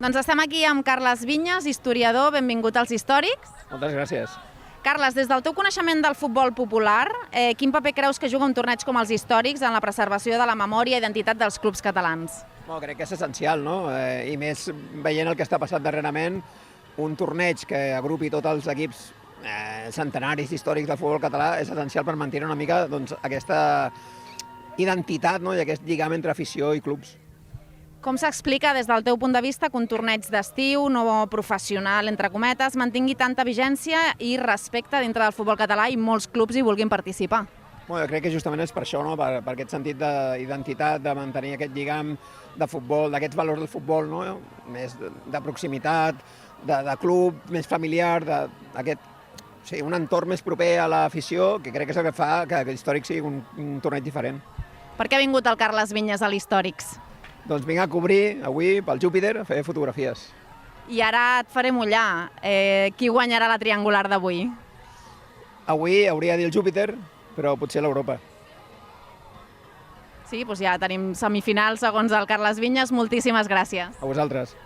Doncs estem aquí amb Carles Vinyes, historiador, benvingut als Històrics. Moltes gràcies. Carles, des del teu coneixement del futbol popular, quin paper creus que juga un torneig com els Històrics en la preservació de la memòria i identitat dels clubs catalans? Crec que és essencial, no? I més veient el que està passant darrerament, un torneig que agrupi tots els equips centenaris històrics del futbol català és essencial per mantenir una mica aquesta identitat i aquest lligam entre afició i clubs. Com s'explica des del teu punt de vista que un torneig d'estiu, no professional, entre cometes, mantingui tanta vigència i respecte dintre del futbol català i molts clubs hi vulguin participar? Jo crec que justament és per això, per aquest sentit d'identitat, de mantenir aquest lligam de futbol, d'aquests valors del futbol, més de proximitat, de club, més familiar, un entorn més proper a l'afició, que crec que és el que fa que l'Històric sigui un torneig diferent. Per què ha vingut el Carles Vinyes a l'Històrics? Doncs vinc a cobrir avui pel Júpiter a fer fotografies. I ara et faré mullar. Qui guanyarà la triangular d'avui? Avui hauria de dir el Júpiter, però potser l'Europa. Sí, doncs ja tenim semifinals segons el Carles Vinyes. Moltíssimes gràcies. A vosaltres.